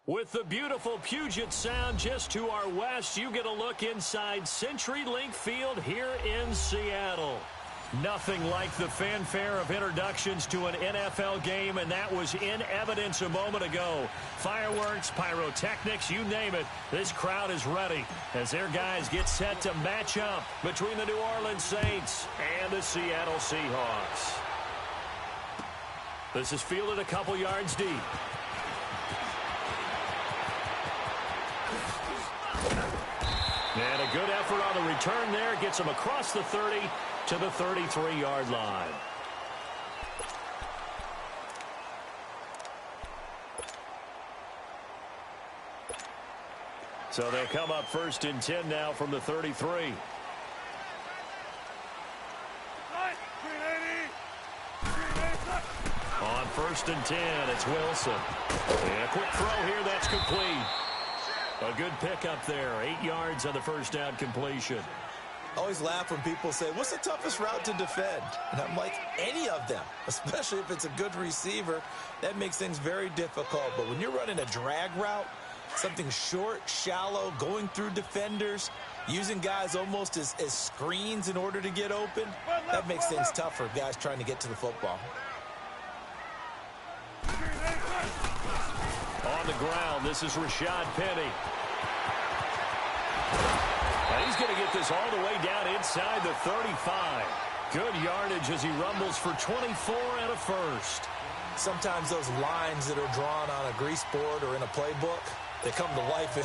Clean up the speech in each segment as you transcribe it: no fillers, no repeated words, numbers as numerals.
With the beautiful Puget Sound just to our west, you get a look inside CenturyLink Field here in Seattle. Nothing like the fanfare of introductions to an NFL game, and that was in evidence a moment ago. Fireworks, pyrotechnics, you name it. This crowd is ready as their guys get set to match up between the New Orleans Saints and the Seattle Seahawks. This is fielded a couple yards deep. And a good effort on the return there. Gets him across the 30 to the 33-yard line. So they'll come up 1st and 10 now from the 33. On 1st and 10, it's Wilson. And a quick throw here, that's complete. A good pickup there. 8 yards on the first down completion. I always laugh when people say, what's the toughest route to defend? And I'm like, any of them, especially if it's a good receiver. That makes things very difficult. But when you're running a drag route, something short, shallow, going through defenders, using guys almost as screens in order to get open, that makes things tough for guys trying to get to the football. On the ground, this is Rashad Penny. And he's going to get this all the way down inside the 35. Good yardage as he rumbles for 24 and a first. Sometimes those lines that are drawn on a grease board or in a playbook, they come to life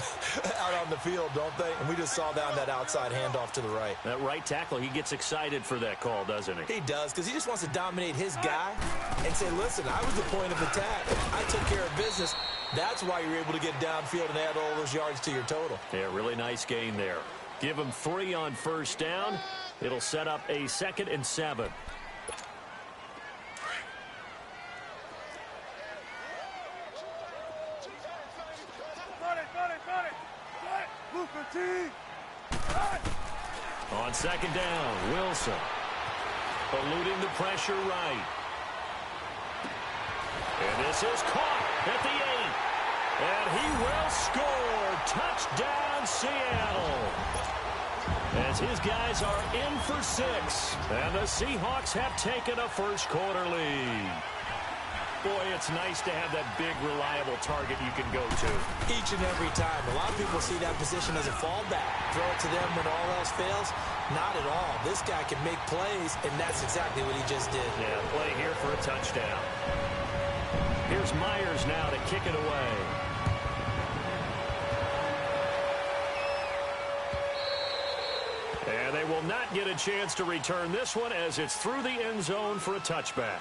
out on the field, don't they? And we just saw that on that outside handoff to the right. That right tackle, he gets excited for that call, doesn't he? He does, because he just wants to dominate his guy and say, listen, I was the point of attack. I took care of business. That's why you're able to get downfield and add all those yards to your total. Yeah, really nice gain there. Give him 3 on first down. It'll set up a 2nd and 7. On 2nd down, Wilson. Eluding the pressure right. And this is caught at the 8. And he will score. Touchdown, Seattle. As his guys are in for 6. And the Seahawks have taken a first quarter lead. Boy, it's nice to have that big, reliable target you can go to. Each and every time. A lot of people see that position as a fallback. Throw it to them when all else fails. Not at all. This guy can make plays, and that's exactly what he just did. Yeah, play here for a touchdown. Here's Myers now to kick it away. And they will not get a chance to return this one as it's through the end zone for a touchback.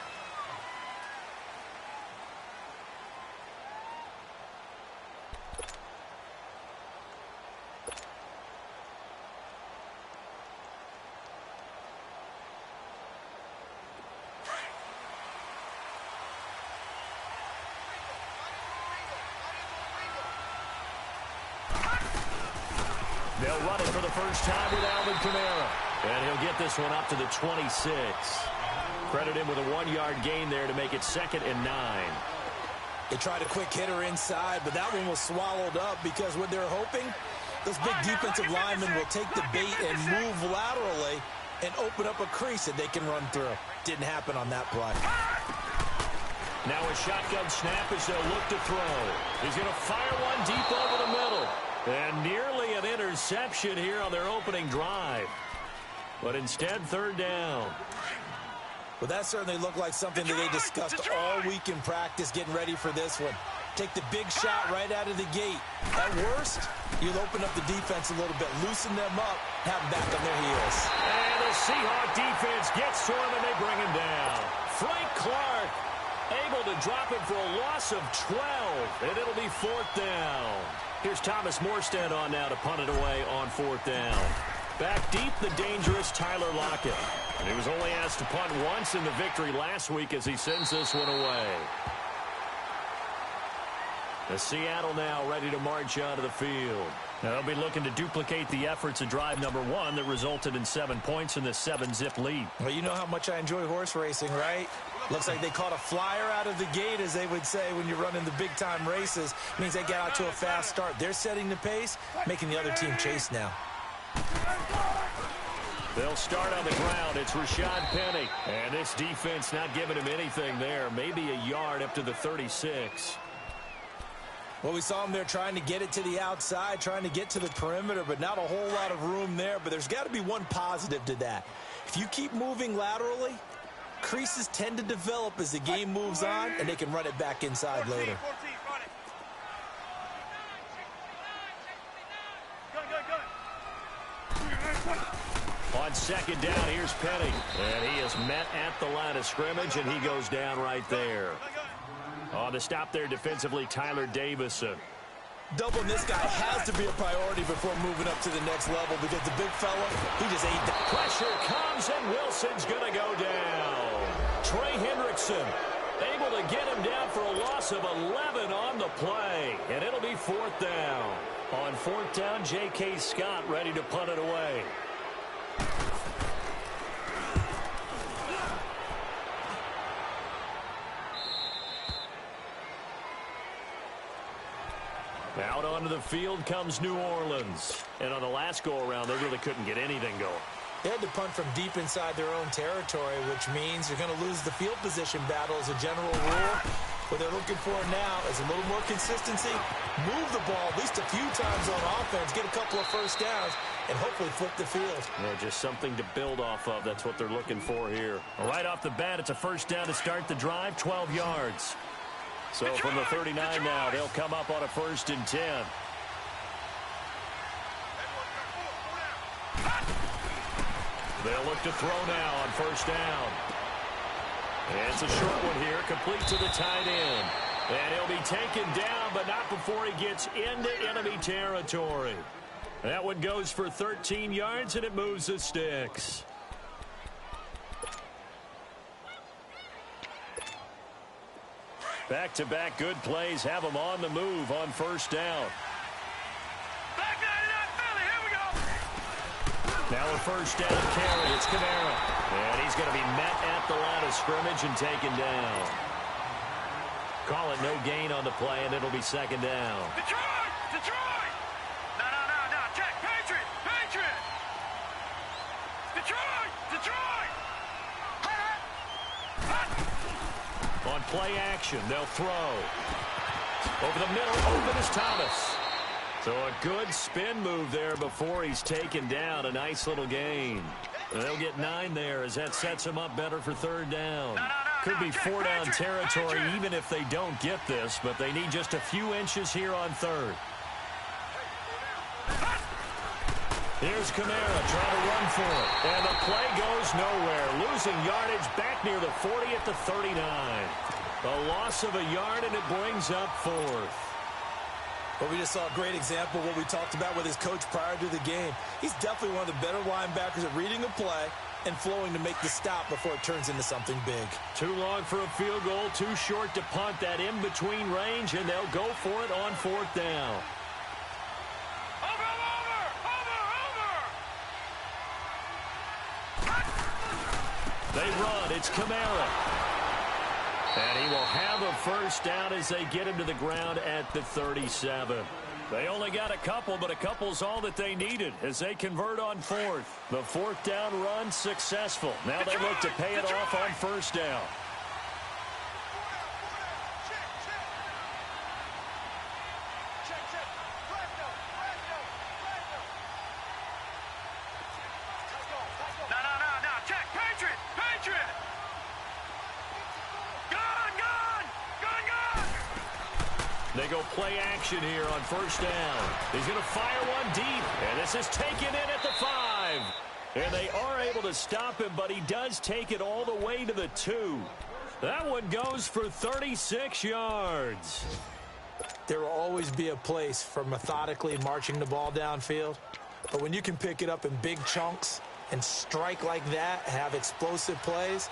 They'll run it for the first time with Alvin Kamara. And he'll get this one up to the 26. Credit him with a 1-yard gain there to make it 2nd and 9. They tried a quick hitter inside, but that one was swallowed up because what they're hoping, those big defensive linemen will take the bait and move laterally and open up a crease that they can run through. Didn't happen on that play. Now a shotgun snap as they'll look to throw. He's going to fire one deep over the middle. And nearly an interception here on their opening drive. But instead, 3rd down. Well, that certainly looked like something that they discussed all week in practice getting ready for this one. Take the big shot right out of the gate. At worst, you'll open up the defense a little bit, loosen them up, have them back on their heels. And the Seahawk defense gets to him, and they bring him down. Frank Clark able to drop him for a loss of 12, and it'll be 4th down. Here's Thomas Morstead on now to punt it away on 4th down. Back deep, the dangerous Tyler Lockett. And he was only asked to punt once in the victory last week as he sends this one away. The Seattle now ready to march onto the field. Now they'll be looking to duplicate the efforts of drive number 1 that resulted in 7 points in the 7-zip lead. Well, you know how much I enjoy horse racing, right? Looks like they caught a flyer out of the gate, as they would say when you're running the big-time races. It means they get out to a fast start. They're setting the pace, making the other team chase now. They'll start on the ground. It's Rashad Penny. And this defense not giving him anything there. Maybe a yard up to the 36. Well, we saw him there trying to get it to the outside, trying to get to the perimeter, but not a whole lot of room there. But there's got to be one positive to that. If you keep moving laterally, creases tend to develop as the game moves on, and they can run it back inside later. On second down, here's Penny. And he is met at the line of scrimmage, and he goes down right there. On the stop there defensively, Tyler Davison. Doubling this guy has to be a priority before moving up to the next level because the big fella, he just ain't that. Pressure comes, and Wilson's going to go down. Trey Hendrickson able to get him down for a loss of 11 on the play, and it'll be 4th down. On 4th down, J.K. Scott ready to punt it away. Out onto the field comes New Orleans. And on the last go-around, they really couldn't get anything going. They had to punt from deep inside their own territory, which means you're going to lose the field position battle as a general rule. What they're looking for now is a little more consistency, move the ball at least a few times on offense, get a couple of first downs, and hopefully flip the field. Yeah, just something to build off of. That's what they're looking for here. Right off the bat, it's a first down to start the drive, 12 yards. So from the 39 now, they'll come up on a 1st and 10. They'll look to throw now on 1st down. And it's a short one here, complete to the tight end. And he'll be taken down, but not before he gets into enemy territory. That one goes for 13 yards, and it moves the sticks. Back-to-back good plays have them on the move on 1st down. Back 99 Philly, here we go. Now a 1st down carry. It's Kamara. And he's going to be met at the line of scrimmage and taken down. Call it no gain on the play, and it'll be 2nd down. Detroit! Detroit! No. Check. Patriot! Detroit! Detroit! On play action, they'll throw. Over the middle, open is Thomas. So a good spin move there before he's taken down. A nice little gain. They'll get 9 there as that sets them up better for 3rd down. Could be 4-down territory even if they don't get this, but they need just a few inches here on 3rd. Here's Kamara trying to run for it. And the play goes nowhere. Losing yardage back near the 40 at the 39. A loss of a yard, and it brings up 4th. Well, we just saw a great example of what we talked about with his coach prior to the game. He's definitely one of the better linebackers at reading a play and flowing to make the stop before it turns into something big. Too long for a field goal, too short to punt. That in-between range, and they'll go for it on 4th down. They run. It's Kamara. And he will have a 1st down as they get him to the ground at the 37. They only got a couple, but a couple's all that they needed as they convert on 4th. The 4th down run successful. Now they look to pay it off on 1st down. They go play action here on 1st down. He's going to fire one deep, and this is taken in at the 5. And they are able to stop him, but he does take it all the way to the 2. That one goes for 36 yards. There will always be a place for methodically marching the ball downfield. But when you can pick it up in big chunks and strike like that, have explosive plays,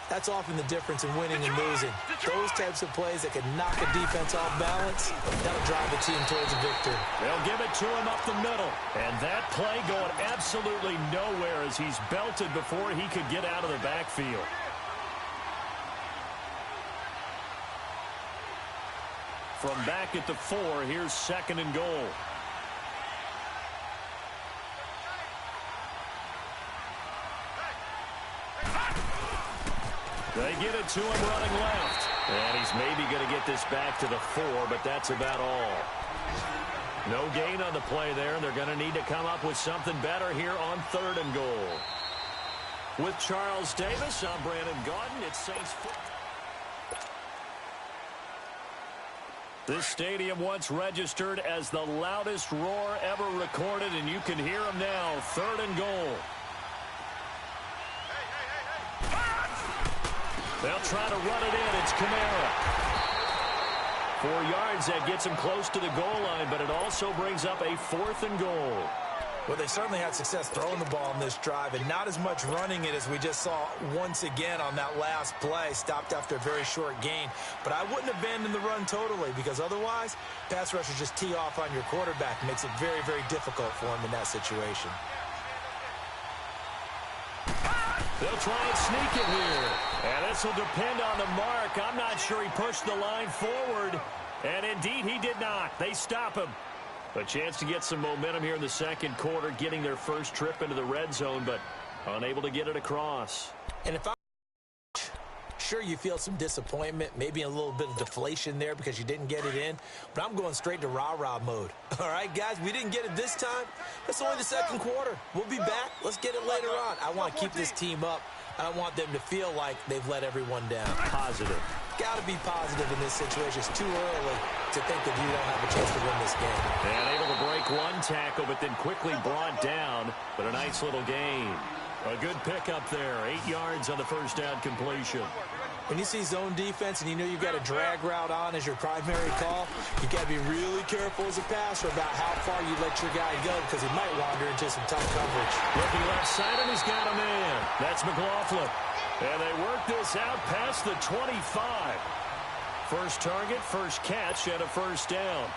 That's often the difference in winning and losing. Those types of plays that can knock a defense off balance, that'll drive the team towards a victory. They'll give it to him up the middle. And that play going absolutely nowhere as he's belted before he could get out of the backfield. From back at the 4, here's 2nd and goal. They get it to him running left. And he's maybe going to get this back to the 4, but that's about all. No gain on the play there, and they're going to need to come up with something better here on 3rd and goal. With Charles Davis, I'm Brandon Gaudin. It's Saints football. This stadium once registered as the loudest roar ever recorded, and you can hear them now. 3rd and goal. They'll try to run it in. It's Kamara. 4 yards. That gets him close to the goal line, but it also brings up a 4th and goal. Well, they certainly had success throwing the ball in this drive, and not as much running it as we just saw once again on that last play. Stopped after a very short gain. But I wouldn't abandon the run totally, because otherwise, pass rushers just tee off on your quarterback. It makes it very, very difficult for him in that situation. They'll try and sneak it here. And this will depend on the mark. I'm not sure he pushed the line forward. And indeed, he did not. They stop him. A chance to get some momentum here in the 2nd quarter, getting their first trip into the red zone, but unable to get it across. And if I'm sure you feel some disappointment, maybe a little bit of deflation there because you didn't get it in, but I'm going straight to rah-rah mode. All right, guys, we didn't get it this time. It's only the 2nd quarter. We'll be back. Let's get it later on. I want to keep this team up. I don't want them to feel like they've let everyone down. Positive. Got to be positive in this situation. It's too early to think that you don't have a chance to win this game. And able to break one tackle, but then quickly brought down. But a nice little gain. A good pickup there. 8 yards on the first down completion. When you see zone defense and you know you've got a drag route on as your primary call, you got to be really careful as a passer about how far you let your guy go, because he might wander into some tough coverage. Looking left side, and he's got a man. That's McLaughlin. And they work this out past the 25. First target, first catch, and a first down.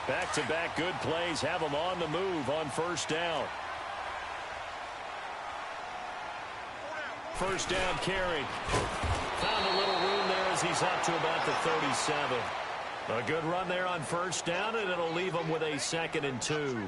Back-to-back good plays have them on the move on first down. First down carry. Found a little room there as he's up to about the 37. A good run there on first down, and it'll leave him with a 2nd and 2.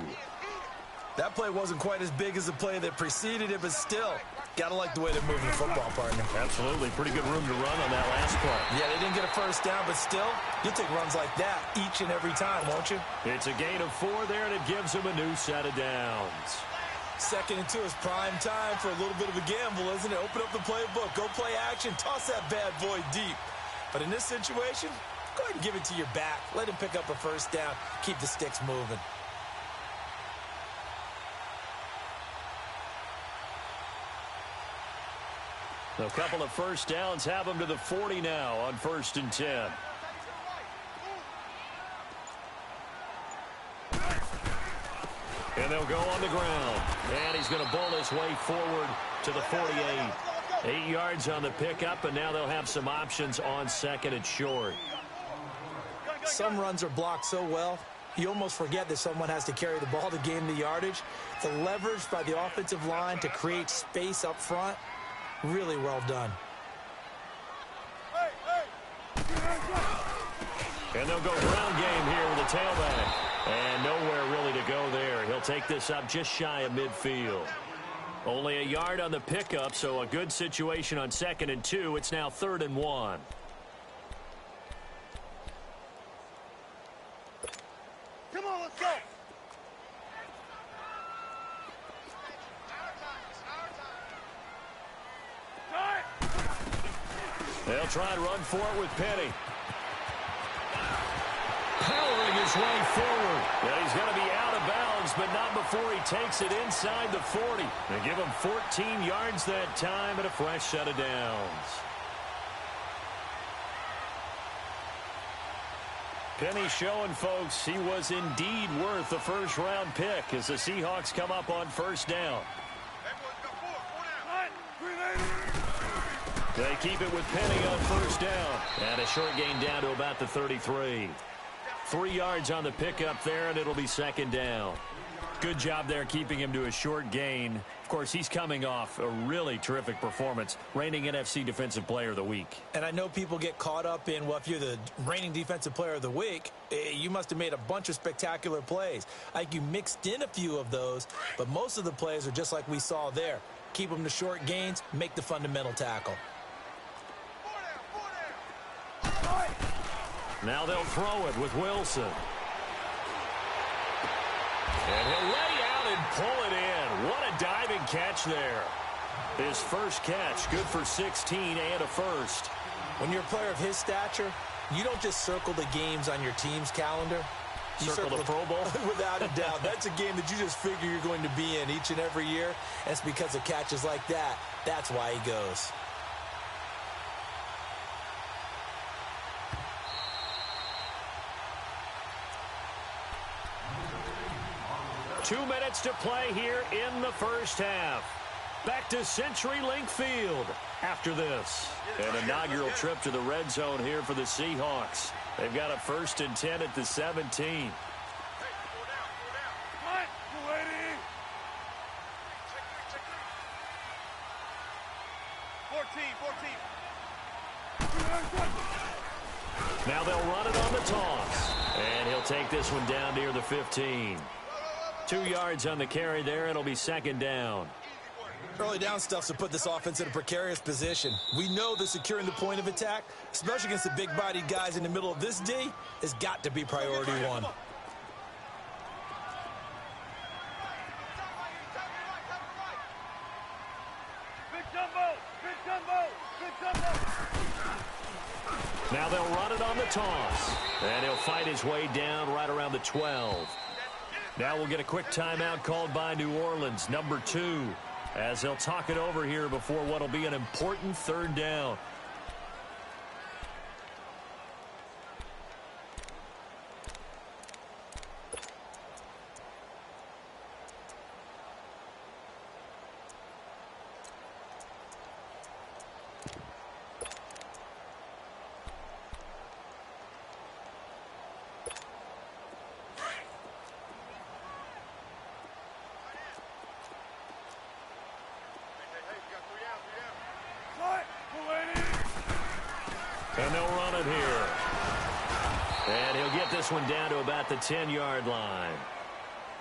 That play wasn't quite as big as the play that preceded it, but still, got to like the way they're moving the football, partner. Absolutely. Pretty good room to run on that last play. Yeah, they didn't get a first down, but still, you'll take runs like that each and every time, won't you? It's a gain of 4 there, and it gives him a new set of downs. 2nd and 2 is prime time for a little bit of a gamble, isn't it? Open up the playbook, go play action, toss that bad boy deep. But in this situation, go ahead and give it to your back. Let him pick up a first down. Keep the sticks moving. A couple of first downs have them to the 40 now on 1st and 10. And they'll go on the ground. And he's going to bowl his way forward to the 48. 8 yards on the pickup, and now they'll have some options on 2nd and short. Some runs are blocked so well, you almost forget that someone has to carry the ball to gain the yardage. The leverage by the offensive line to create space up front, really well done. And they'll go ground game here with the tailback. And nowhere really to go there. He'll take this up just shy of midfield. Only a yard on the pickup, so a good situation on 2nd and 2. It's now 3rd and 1. Come on, let's go. They'll try and run for it with Penny. Powering his way forward. Yeah, he's going to be out of bounds, but not before he takes it inside the 40. They give him 14 yards that time and a fresh set of downs. Penny showing folks he was indeed worth the first-round pick as the Seahawks come up on first down. They keep it with Penny on first down. And a short gain down to about the 33. 3 yards on the pickup there, and it'll be second down. Good job there keeping him to a short gain. Of course, he's coming off a really terrific performance, reigning NFC Defensive Player of the Week. And I know people get caught up in, well, if you're the reigning Defensive Player of the Week, you must have made a bunch of spectacular plays. I think you mixed in a few of those, but most of the plays are just like we saw there. Keep them to short gains, make the fundamental tackle. Now they'll throw it with Wilson. And he'll lay out and pull it in. What a diving catch there. His first catch, good for 16 and a first. When you're a player of his stature, you don't just circle the games on your team's calendar. You circle the Pro Bowl? Without a doubt. That's a game that you just figure you're going to be in each and every year. And it's because of catches like that. That's why he goes. Two minutes to play here in the first half. Back to CenturyLink Field after this. An inaugural trip to the red zone here for the Seahawks. They've got a 1st and 10 at the 17. Now they'll run it on the toss. And he'll take this one down near the 15. 2 yards on the carry there. It'll be second down. Early down stuff to put this offense in a precarious position. We know that securing the point of attack, especially against the big-bodied guys in the middle of this D, has got to be priority one. Now they'll run it on the toss. And he'll fight his way down right around the 12. Now we'll get a quick timeout called by New Orleans, number 2, as they'll talk it over here before what will be an important third down. And they'll run it here. And he'll get this one down to about the 10-yard line.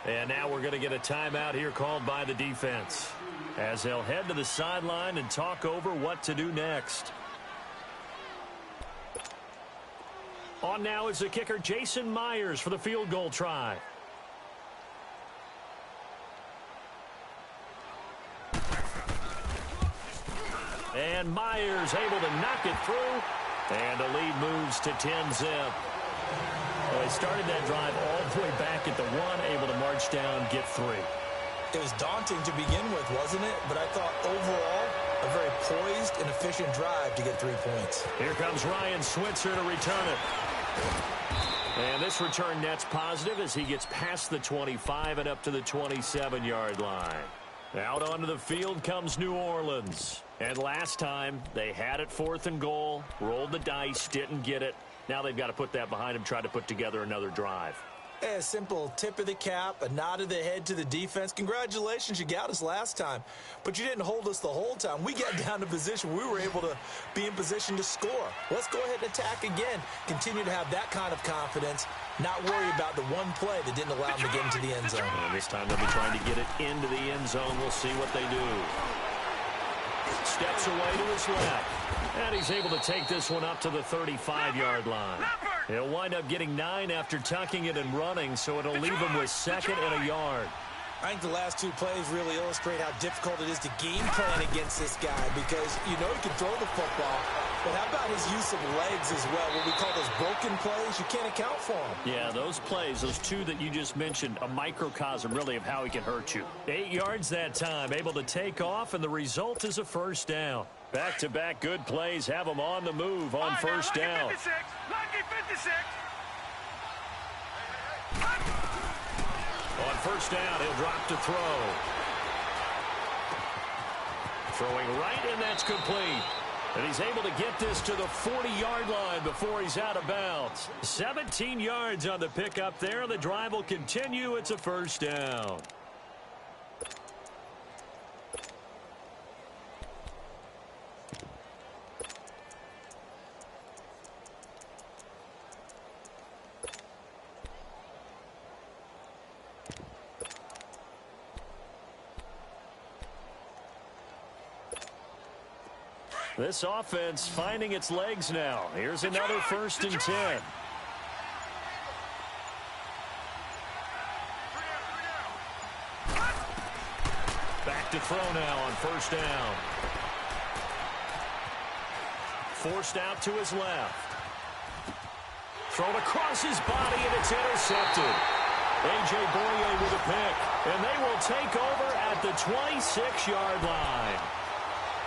And now we're going to get a timeout here called by the defense, as they'll head to the sideline and talk over what to do next. On now is the kicker, Jason Myers, for the field goal try. And Myers able to knock it through. And the lead moves to 10-zip. Well, they started that drive all the way back at the 1, able to march down, get 3. It was daunting to begin with, wasn't it? But I thought overall, a very poised and efficient drive to get 3 points. Here comes Ryan Switzer to return it. And this return net's positive as he gets past the 25 and up to the 27-yard line. Out onto the field comes New Orleans. And last time, they had it 4th and goal, rolled the dice, didn't get it. Now they've got to put that behind them, try to put together another drive. A simple tip of the cap, a nod of the head to the defense. Congratulations, you got us last time. But you didn't hold us the whole time. We got down to position. We were able to be in position to score. Let's go ahead and attack again. Continue to have that kind of confidence. Not worry about the one play that didn't allow them to get into the end zone. And this time they'll be trying to get it into the end zone. We'll see what they do. Steps away to his left. And he's able to take this one up to the 35-yard line. He'll wind up getting 9 after tucking it and running, so it'll leave him with 2nd and a yard. I think the last 2 plays really illustrate how difficult it is to game plan against this guy, because you know he can throw the football, but how about his use of legs as well? What we call those broken plays, you can't account for them. Yeah, those plays, those 2 that you just mentioned, a microcosm really of how he can hurt you. 8 yards that time, able to take off, and the result is a first down. Back-to-back good plays have him on the move on first down. Lucky 56. On first down, he'll drop to throw. Throwing right, and that's complete. And he's able to get this to the 40-yard line before he's out of bounds. 17 yards on the pickup there. The drive will continue. It's a first down. This offense finding its legs now. Here's another first and 10. Back to throw now on first down. Forced out to his left. Thrown across his body, and it's intercepted. A.J. Boye with a pick, and they will take over at the 26-yard line.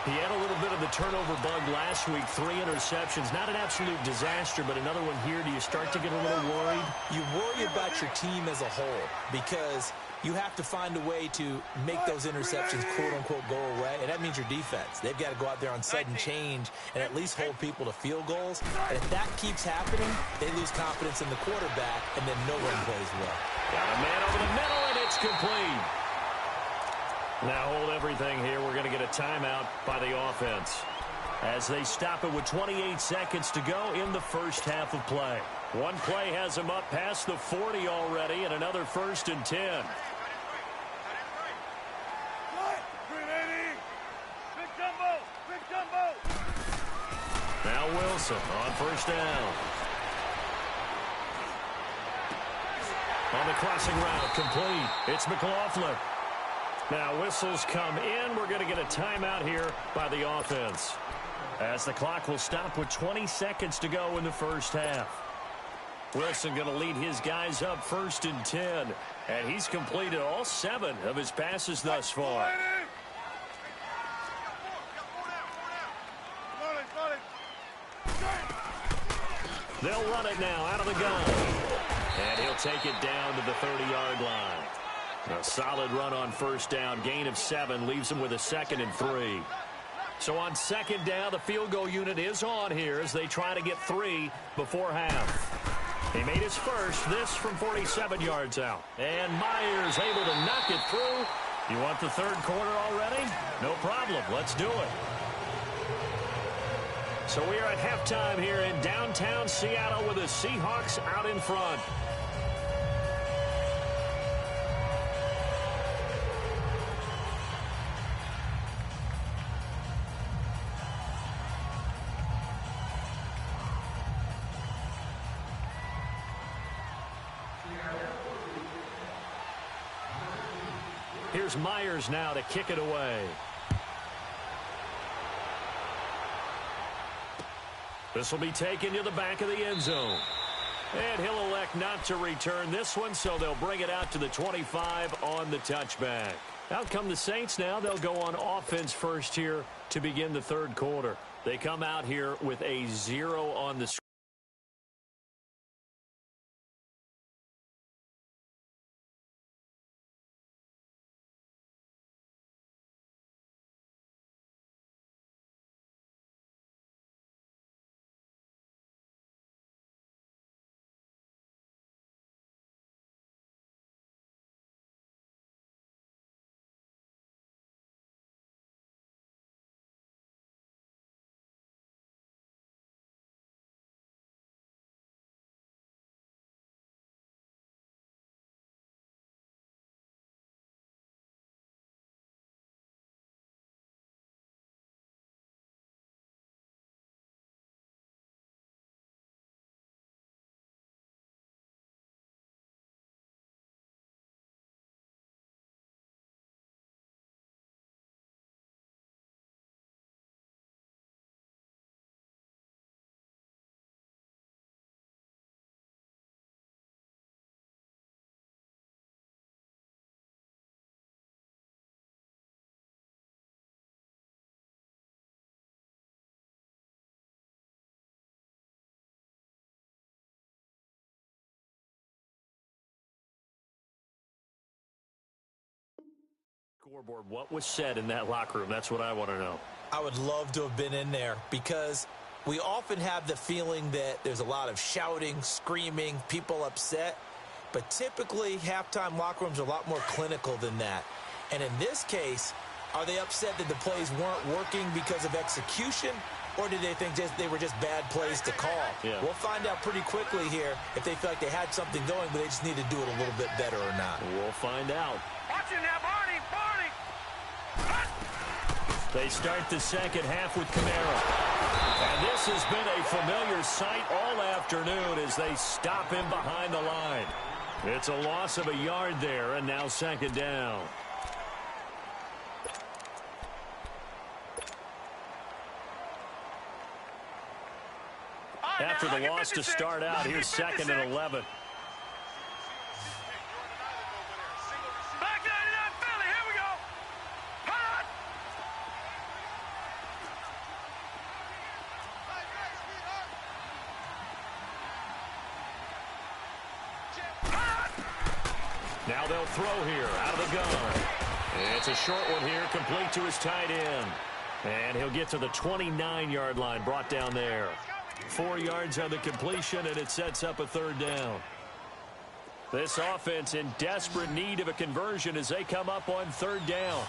He had a little bit of the turnover bug last week, 3 interceptions. Not an absolute disaster, but another one here. Do you start to get a little worried? You worry about your team as a whole because you have to find a way to make those interceptions, quote-unquote, go away, and that means your defense. They've got to go out there on sudden change and at least hold people to field goals. And if that keeps happening, they lose confidence in the quarterback, and then no one plays well. Got a man over the middle, and it's complete. Now hold everything here. We're going to get a timeout by the offense as they stop it with 28 seconds to go in the first half of play. One play has them up past the 40 already, and another first and 10. Now Wilson on first down. On the crossing route, complete. It's McLaughlin. Now whistles come in. We're going to get a timeout here by the offense as the clock will stop with 20 seconds to go in the first half. Wilson going to lead his guys up first and 10, and he's completed all 7 of his passes thus far. They'll run it now out of the gun, and he'll take it down to the 30-yard line. A solid run on first down. Gain of 7 leaves him with a 2nd and 3. So on second down, the field goal unit is on here as they try to get 3 before half. He made his first, this from 47 yards out. And Myers able to knock it through. You want the third quarter already? No problem. Let's do it. So we are at halftime here in downtown Seattle with the Seahawks out in front. Here's Myers now to kick it away. This will be taken to the back of the end zone. And he'll elect not to return this one, so they'll bring it out to the 25 on the touchback. Out come the Saints now. They'll go on offense first here to begin the third quarter. They come out here with a 0 on the screen. Scoreboard, what was said in that locker room? That's what I want to know. I would love to have been in there because we often have the feeling that there's a lot of shouting, screaming, people upset. But typically, halftime locker rooms are a lot more clinical than that. And in this case, are they upset that the plays weren't working because of execution? Or did they think they were just bad plays to call? Yeah. We'll find out pretty quickly here if they feel like they had something going, but they just need to do it a little bit better or not. We'll find out. Watch it now, Barney! Barney! They start the second half with Kamara. And this has been a familiar sight all afternoon as they stop him behind the line. It's a loss of a yard there, and now second down. After the loss to start out, here's second and 11. Back 99 Philly, here we go! Hot! Now they'll throw here out of the gun. It's a short one here, complete to his tight end. And he'll get to the 29-yard line, brought down there. 4 yards on the completion, and it sets up a third down. This offense in desperate need of a conversion as they come up on third down.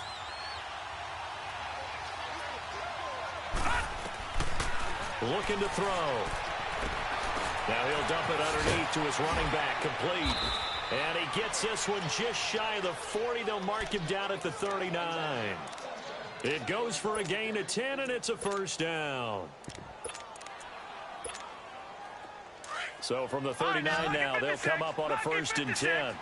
Looking to throw. Now he'll dump it underneath to his running back, complete. And he gets this one just shy of the 40. They'll mark him down at the 39. It goes for a gain of 10, and it's a first down. So from the 39 now, they'll come up on a first and 10.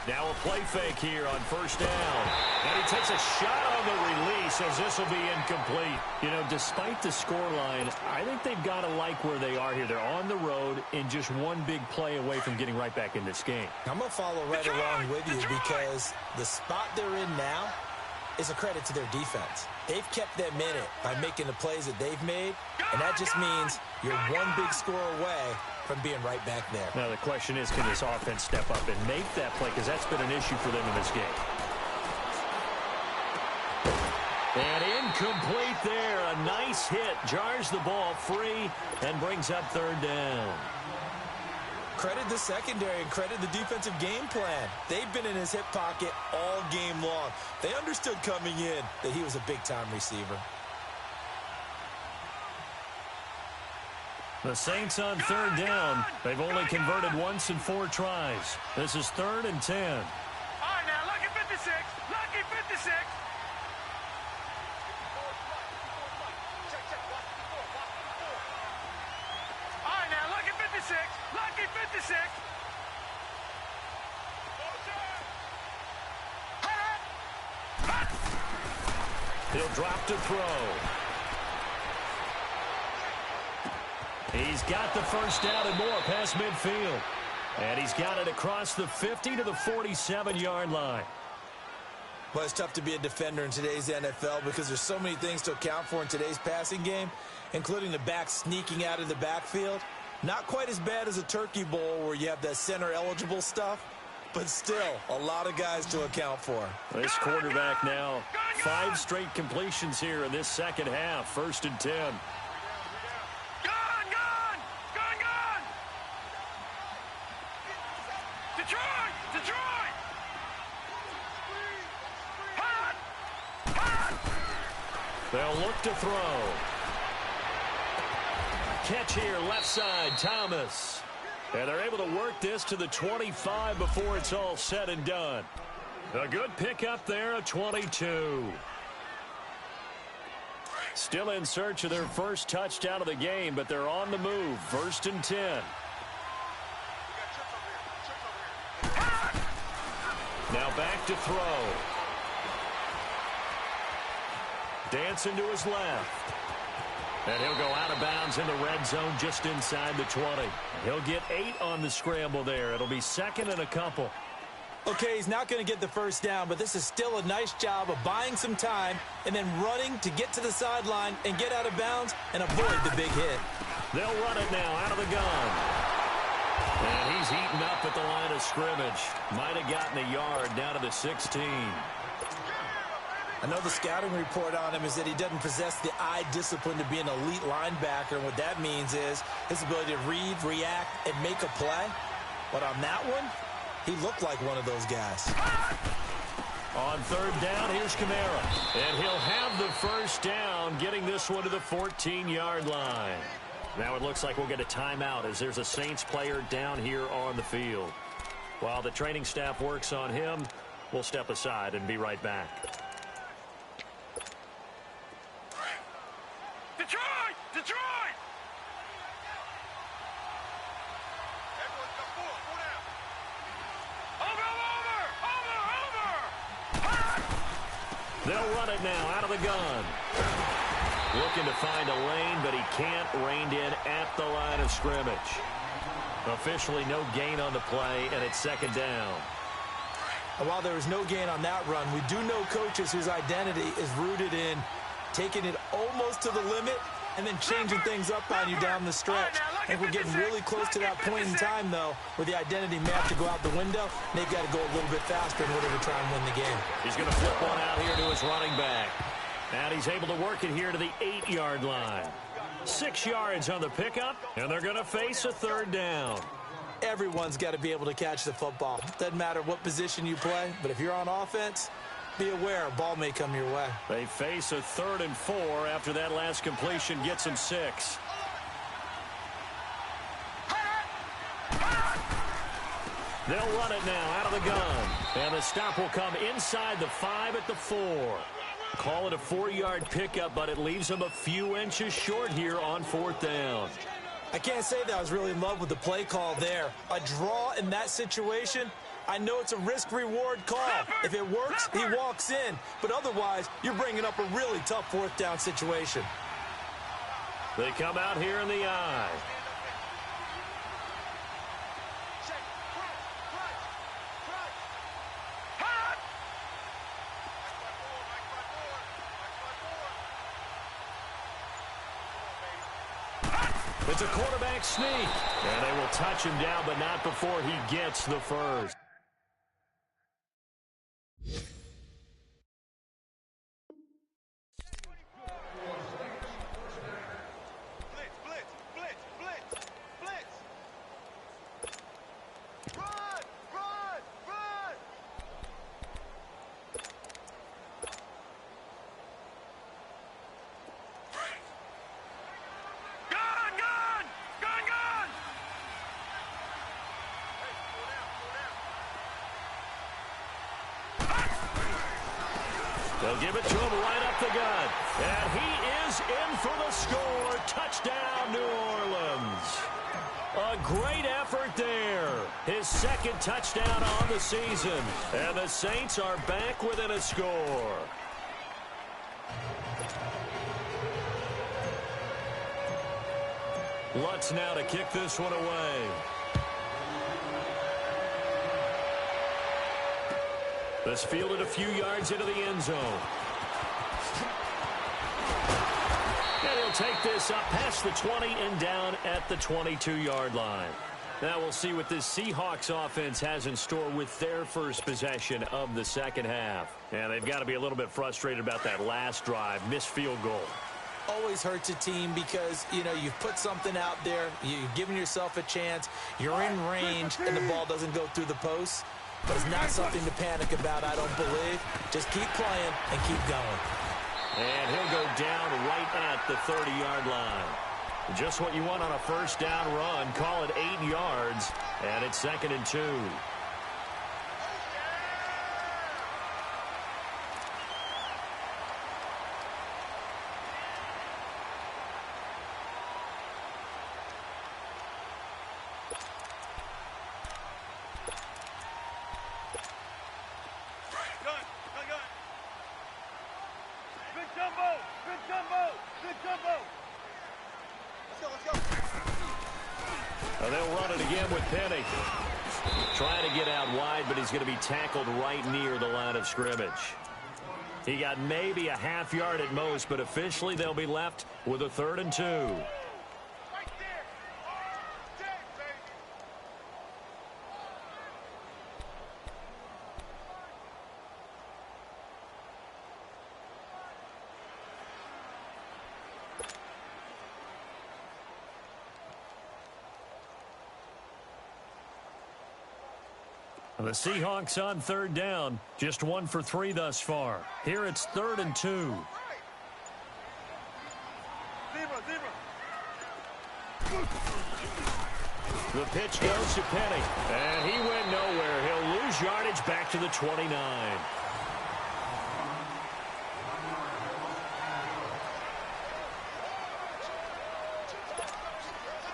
Now a play fake here on first down. And he takes a shot on the release as this will be incomplete. You know, despite the scoreline, I think they've got to like where they are here. They're on the road and just one big play away from getting right back in this game. I'm going to follow right along with you because the spot they're in now is a credit to their defense. They've kept them in it by making the plays that they've made, and that just means you're one big score away from being right back there. Now the question is, can this offense step up and make that play? Because that's been an issue for them in this game. And incomplete there. A nice hit. Jars the ball free and brings up third down. Credit the secondary and credit the defensive game plan. They've been in his hip pocket all game long. They understood coming in that he was a big-time receiver. The Saints on third down. They've only converted once in 4 tries. This is third and 10. All right, now, lucky 56. Lucky 56. All right, now, lucky 56. Lucky 56. He'll drop to throw. He's got the first down and more past midfield. And he's got it across the 50 to the 47-yard line. Well, it's tough to be a defender in today's NFL because there's so many things to account for in today's passing game, including the back sneaking out of the backfield. Not quite as bad as a turkey bowl where you have that center-eligible stuff, but still a lot of guys to account for. This quarterback now, 5 straight completions here in this second half. First and 10. Detroit! Detroit! They'll look to throw. Catch here, left side, Thomas. And they're able to work this to the 25 before it's all said and done. A good pickup there, a 22. Still in search of their first touchdown of the game, but they're on the move. First and 10. Now back to throw. Dancing to his left. And he'll go out of bounds in the red zone just inside the 20. He'll get 8 on the scramble there. It'll be second and a couple. Okay, he's not going to get the first down, but this is still a nice job of buying some time and then running to get to the sideline and get out of bounds and avoid the big hit. They'll run it now out of the gun. And he's heating up at the line of scrimmage. Might have gotten a yard down to the 16. I know the scouting report on him is that he doesn't possess the eye discipline to be an elite linebacker. And what that means is his ability to read, react, and make a play. But on that one, he looked like one of those guys. On third down, here's Kamara. And he'll have the first down, getting this one to the 14-yard line. Now it looks like we'll get a timeout as there's a Saints player down here on the field. While the training staff works on him, we'll step aside and be right back. Detroit! Detroit! Everyone come forward. Go down. Over! They'll run it now out of the gun. Looking to find a lane, but he can't rein in at the line of scrimmage. Officially no gain on the play, and it's second down. And while there was no gain on that run, we do know coaches whose identity is rooted in taking it almost to the limit and then changing things up on you down the stretch. And we're getting really close to that point in time, though, where the identity may have to go out the window. And they've got to go a little bit faster in order to try and win the game. He's going to flip one out here to his running back. And he's able to work it here to the 8-yard line. 6 yards on the pickup, and they're going to face a third down. Everyone's got to be able to catch the football. Doesn't matter what position you play, but if you're on offense, be aware a ball may come your way. They face a 3rd and 4 after that last completion gets them 6. They'll run it now out of the gun. And the stop will come inside the 5 at the 4. Call it a 4-yard pickup, but it leaves them a few inches short here on 4th down. I can't say that I was really in love with the play call there. A draw in that situation, I know it's a risk-reward call. If it works, he walks in. But otherwise, you're bringing up a really tough 4th down situation. They come out here in the eye. It's a quarterback sneak. And they will touch him down, but not before he gets the first. They'll give it to him right up the gut. And he is in for the score. Touchdown, New Orleans. A great effort there. His 2nd touchdown on the season. And the Saints are back within a score. Lutz now to kick this one away. This fielded a few yards into the end zone. And he'll take this up past the 20 and down at the 22-yard line. Now we'll see what this Seahawks offense has in store with their first possession of the second half. And they've got to be a little bit frustrated about that last drive, missed field goal. Always hurts a team because, you know, you've put something out there, you've given yourself a chance, you're in range, and the ball doesn't go through the post. But it's not something to panic about, I don't believe. Just keep playing and keep going. And he'll go down right at the 30-yard line. Just what you want on a first down run. Call it 8 yards, and it's 2nd and 2. They'll run it again with Penny. Trying to get out wide, but he's going to be tackled right near the line of scrimmage. He got maybe a half yard at most, but officially they'll be left with a 3rd and 2. The Seahawks on third down. Just 1 for 3 thus far. Here it's 3rd and 2. The pitch goes to Penny. And he went nowhere. He'll lose yardage back to the 29.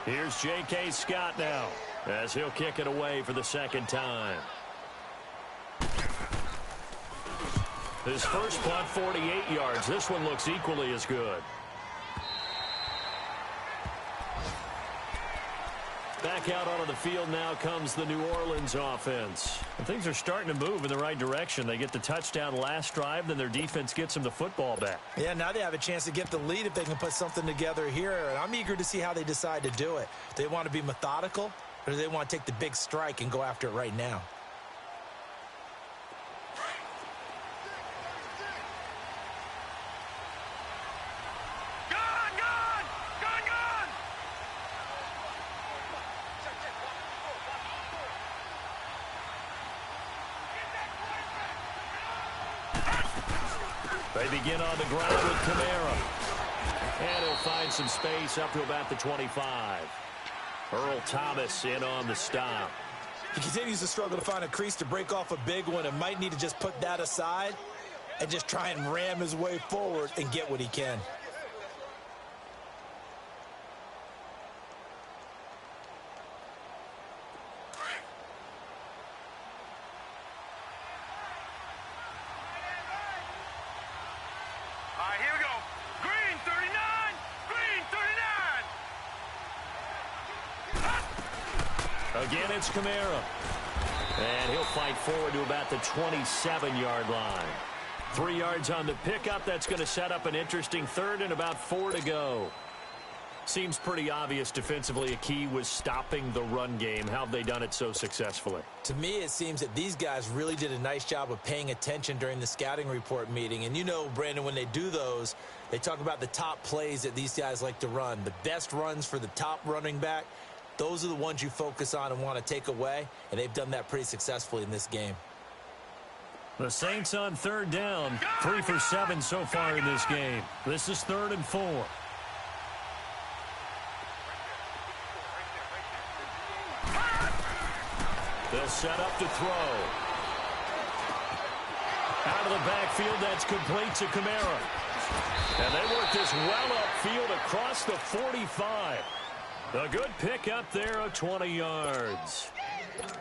Here's J.K. Scott now, as he'll kick it away for the second time. His first punt, 48 yards. This one looks equally as good. Back out onto the field now comes the New Orleans offense. And things are starting to move in the right direction. They get the touchdown last drive, then their defense gets them the football back. Yeah, now they have a chance to get the lead if they can put something together here. And I'm eager to see how they decide to do it. Do they want to be methodical, or do they want to take the big strike and go after it right now? They begin on the ground with Kamara. And he'll find some space up to about the 25. Earl Thomas in on the stop. He continues to struggle to find a crease to break off a big one and might need to just put that aside and just try and ram his way forward and get what he can. Again, it's Kamara. And he'll fight forward to about the 27-yard line. 3 yards on the pickup. That's going to set up an interesting third and about 4 to go. Seems pretty obvious defensively a key was stopping the run game. How have they done it so successfully? To me, it seems that these guys really did a nice job of paying attention during the scouting report meeting. And you know, Brandon, when they do those, they talk about the top plays that these guys like to run. The best runs for the top running back. Those are the ones you focus on and want to take away, and they've done that pretty successfully in this game. The Saints on third down, 3 for 7 so far in this game. This is 3rd and 4. They'll set up to throw. Out of the backfield, that's complete to Kamara. And they work this well upfield across the 45. A good pick up there of 20 yards.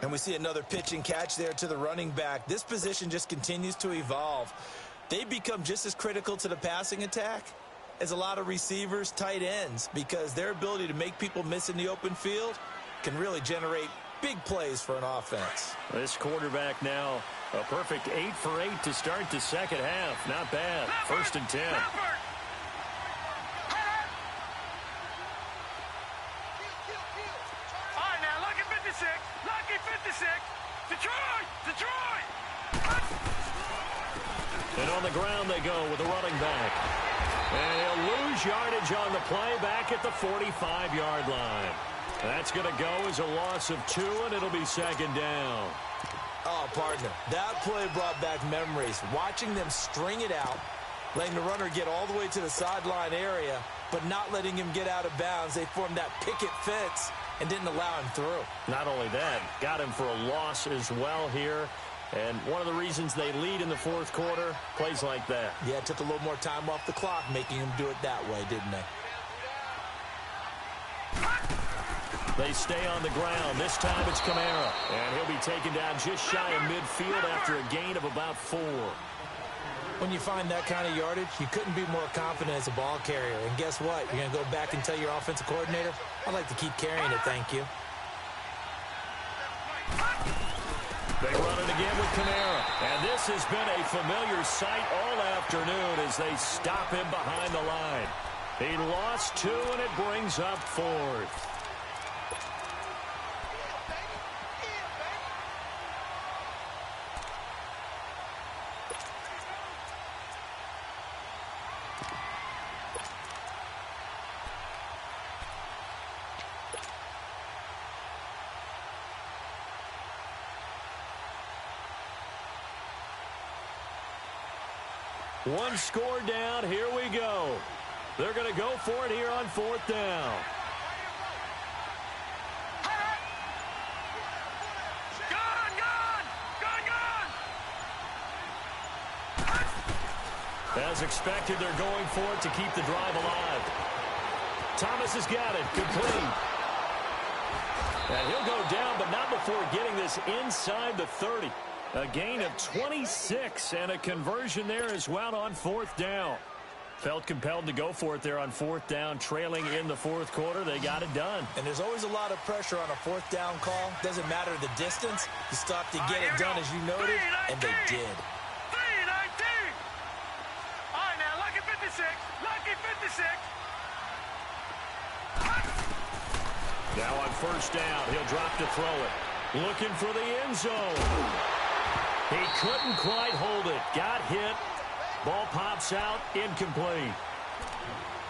And we see another pitch and catch there to the running back. This position just continues to evolve. They become just as critical to the passing attack as a lot of receivers, tight ends, because their ability to make people miss in the open field can really generate big plays for an offense. This quarterback now, a perfect 8 for 8 to start the second half. Not bad. 1st and 10. And on the ground they go with the running back. And he'll lose yardage on the play back at the 45-yard line. That's going to go as a loss of 2, and it'll be 2nd down. Oh, partner, that play brought back memories. Watching them string it out, letting the runner get all the way to the sideline area, but not letting him get out of bounds. They formed that picket fence and didn't allow him through. Not only that, got him for a loss as well here. And one of the reasons they lead in the 4th quarter, plays like that. Yeah, it took a little more time off the clock, making him do it that way, didn't they? They stay on the ground. This time it's Kamara. And he'll be taken down just shy of midfield after a gain of about 4. When you find that kind of yardage, you couldn't be more confident as a ball carrier. And guess what? You're going to go back and tell your offensive coordinator, I'd like to keep carrying it, thank you. They run it again with Kamara. And this has been a familiar sight all afternoon as they stop him behind the line. He lost 2, and it brings up 4th. One score down. Here we go. They're going to go for it here on 4th down. As expected, they're going for it to keep the drive alive. Thomas has got it. Complete. And he'll go down, but not before getting this inside the 30. A gain of 26 and a conversion there as well on 4th down. Felt compelled to go for it there on 4th down, trailing in the 4th quarter. They got it done. And there's always a lot of pressure on a 4th down call. Doesn't matter the distance. You stop to get it done, as you noted, and they did. 3-19. All right, now, lucky 56. Lucky 56. Now on 1st down, he'll drop to throw it. Looking for the end zone. He couldn't quite hold it. Got hit. Ball pops out. Incomplete.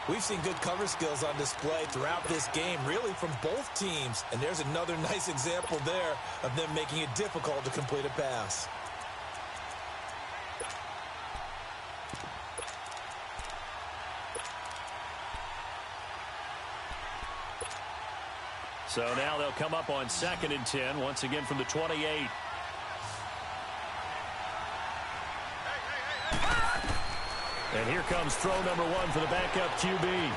We've seen good cover skills on display throughout this game, really from both teams. And there's another nice example there of them making it difficult to complete a pass. So now they'll come up on 2nd and 10, once again from the 28. And here comes throw number 1 for the backup QB.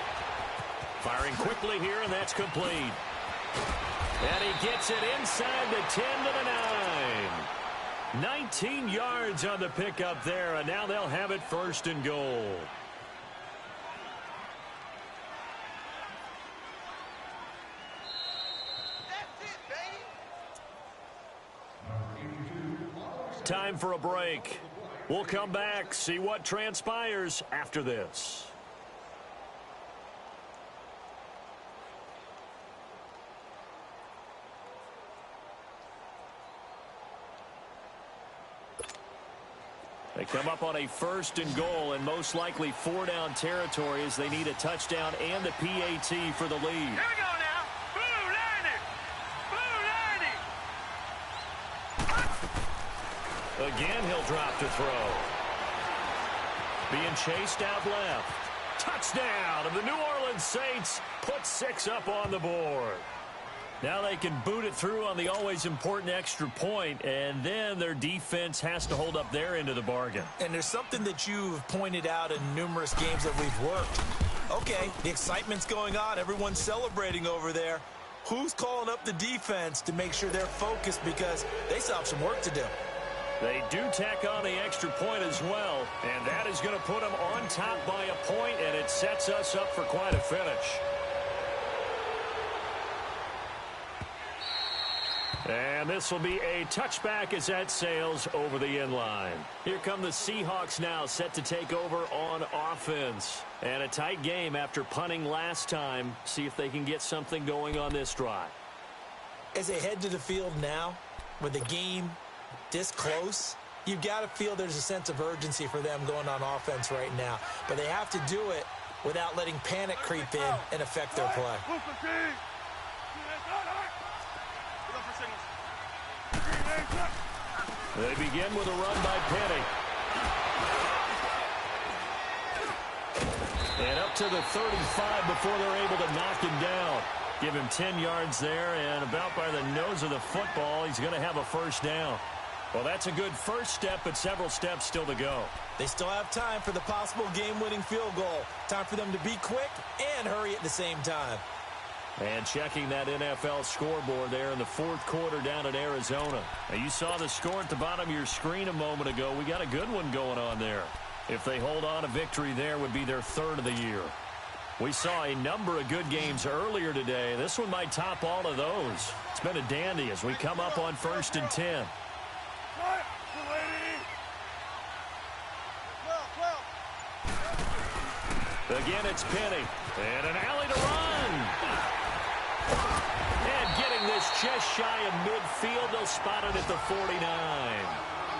Firing quickly here, and that's complete. And he gets it inside the 10 to the 9. 19 yards on the pickup there, and now they'll have it 1st and goal. Time for a break. We'll come back, see what transpires after this. They come up on a 1st and goal and most likely 4-down territory as they need a touchdown and a PAT for the lead. Here we go now. Blue 90. Blue 90. Again, he'll drop to throw. Being chased out left. Touchdown, and the New Orleans Saints put 6 up on the board. Now they can boot it through on the always important extra point, and then their defense has to hold up their end of the bargain. And there's something that you've pointed out in numerous games that we've worked. Okay, the excitement's going on. Everyone's celebrating over there. Who's calling up the defense to make sure they're focused, because they still have some work to do? They do tack on the extra point as well, and that is going to put them on top by a point, and it sets us up for quite a finish. And this will be a touchback as that sails over the end line. Here come the Seahawks now, set to take over on offense. And a tight game after punting last time. See if they can get something going on this drive. As they head to the field now, with the game this close, you've got to feel there's a sense of urgency for them going on offense right now. But they have to do it without letting panic creep in and affect their play. They begin with a run by Penny. And up to the 35 before they're able to knock him down. Give him 10 yards there, and about by the nose of the football, he's going to have a 1st down. Well, that's a good first step, but several steps still to go. They still have time for the possible game-winning field goal. Time for them to be quick and hurry at the same time. And checking that NFL scoreboard there in the 4th quarter down at Arizona. Now, you saw the score at the bottom of your screen a moment ago. We got a good one going on there. If they hold on, a victory there would be their 3rd of the year. We saw a number of good games earlier today. This one might top all of those. It's been a dandy as we come up on 1st and 10. Again, it's Penny. And an alley to run. And getting this just shy of midfield. They'll spot it at the 49.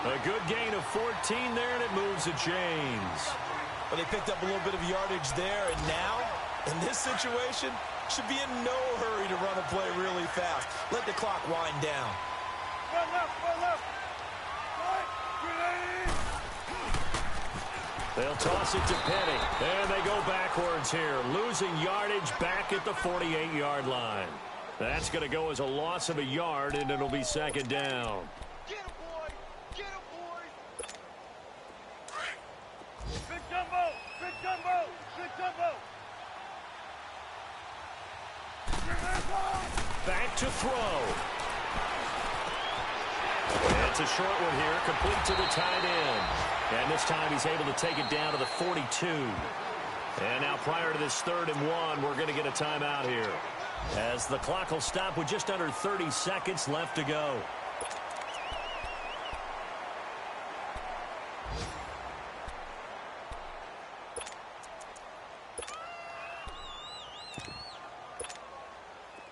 A good gain of 14 there, and it moves the chains. Well, they picked up a little bit of yardage there, and now, in this situation, should be in no hurry to run a play really fast. Let the clock wind down. One left. They'll toss it to Penny. And they go backwards here, losing yardage back at the 48-yard line. That's going to go as a loss of a yard, and it'll be second down. Get him, boy! Get him, boy! Big jumbo! Big jumbo! Big jumbo! Back to throw. It's a short one here, complete to the tight end. And this time he's able to take it down to the 42. And now prior to this 3rd and 1, we're going to get a timeout here, as the clock will stop with just under 30 seconds left to go.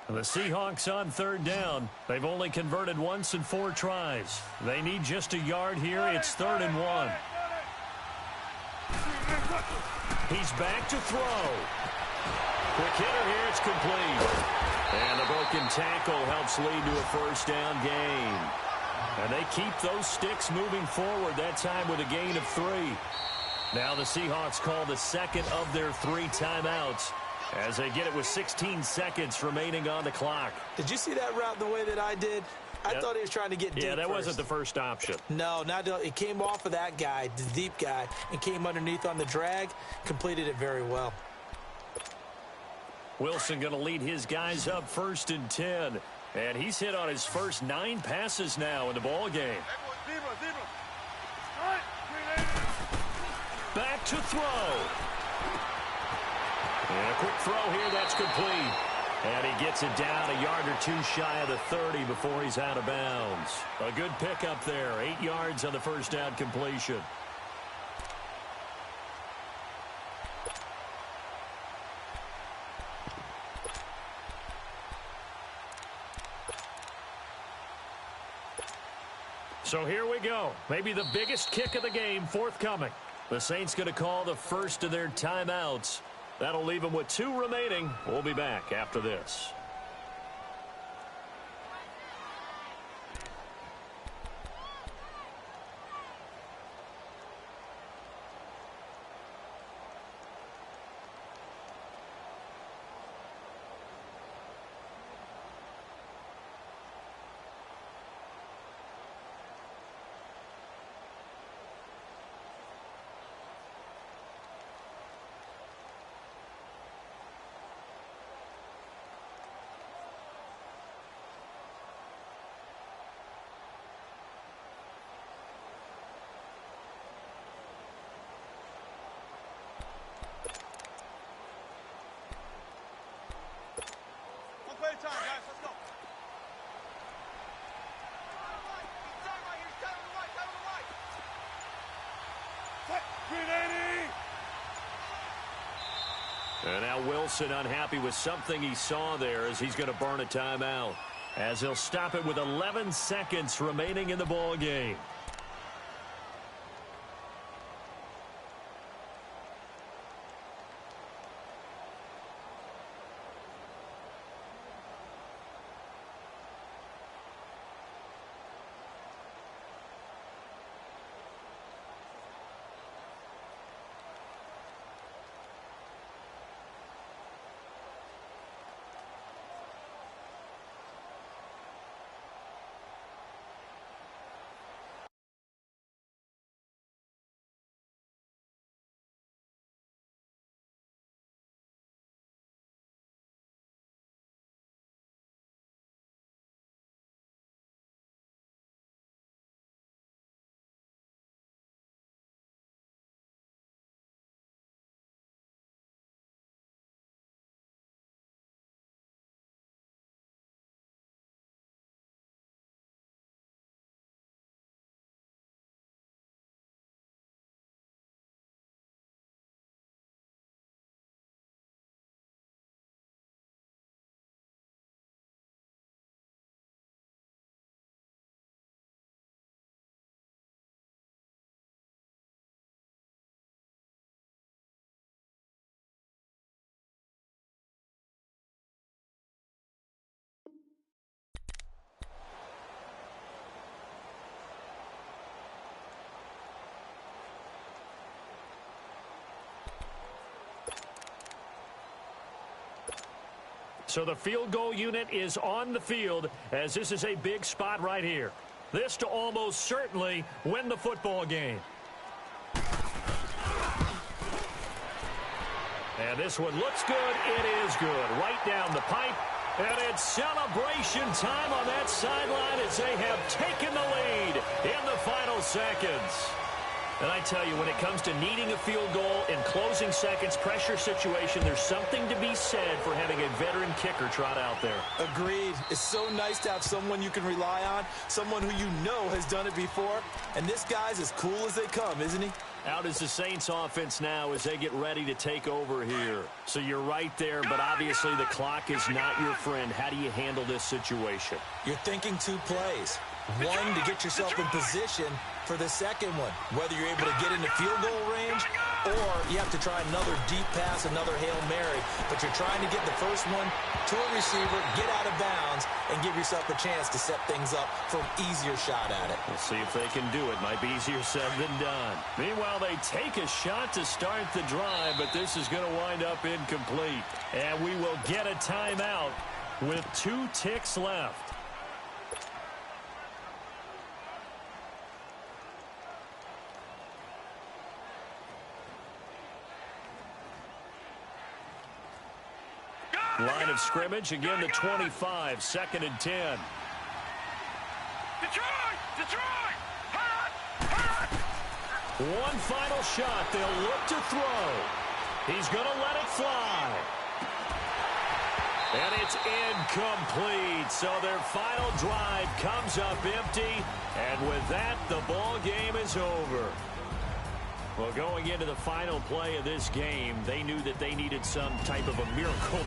The Seahawks on 3rd down. They've only converted once in 4 tries. They need just a yard here. It's 3rd and 1. He's back to throw. Quick hitter here. It's complete. And the broken tackle helps lead to a first down gain. And they keep those sticks moving forward, that time with a gain of 3. Now the Seahawks call the second of their 3 timeouts, as they get it with 16 seconds remaining on the clock. Did you see that route the way that I did? I thought he was trying to get deep. Yeah, that wasn't the first option. No, it came off of that guy, the deep guy, and came underneath on the drag, completed it very well. Wilson going to lead his guys up 1st and 10. And he's hit on his first 9 passes now in the ball game. Back to throw. And a quick throw here, that's complete. And he gets it down a yard or 2 shy of the 30 before he's out of bounds. A good pickup there, 8 yards on the first down completion. So here we go. Maybe the biggest kick of the game forthcoming. The Saints going to call the first of their timeouts. That'll leave them with 2 remaining. We'll be back after this. Time, guys. Let's go. And now Wilson unhappy with something he saw there, as he's going to burn a timeout, as he'll stop it with 11 seconds remaining in the ball game. So the field goal unit is on the field as this is a big spot right here. This to almost certainly win the football game. And this one looks good. It is good. Right down the pipe. And it's celebration time on that sideline as they have taken the lead in the final seconds. And I tell you, when it comes to needing a field goal in closing seconds, pressure situation, there's something to be said for having a veteran kicker trot out there. Agreed. It's so nice to have someone you can rely on, someone who you know has done it before. And this guy's as cool as they come, isn't he? Out is the Saints offense now as they get ready to take over here. So you're right there, but obviously the clock is not your friend. How do you handle this situation? You're thinking 2 plays. One, to get yourself in position for the second one, whether you're able to get into field goal range or you have to try another deep pass, another Hail Mary, but you're trying to get the first one to a receiver, get out of bounds, and give yourself a chance to set things up for an easier shot at it. We'll see if they can do it. Might be easier said than done. Meanwhile, they take a shot to start the drive, but this is going to wind up incomplete. And we will get a timeout with 2 ticks left. Line of scrimmage, again the 25, 2nd and 10. Detroit! Hot! One final shot. They'll look to throw. He's going to let it fly. And it's incomplete. So their final drive comes up empty. And with that, the ball game is over. Well, going into the final play of this game, they knew that they needed some type of a miracle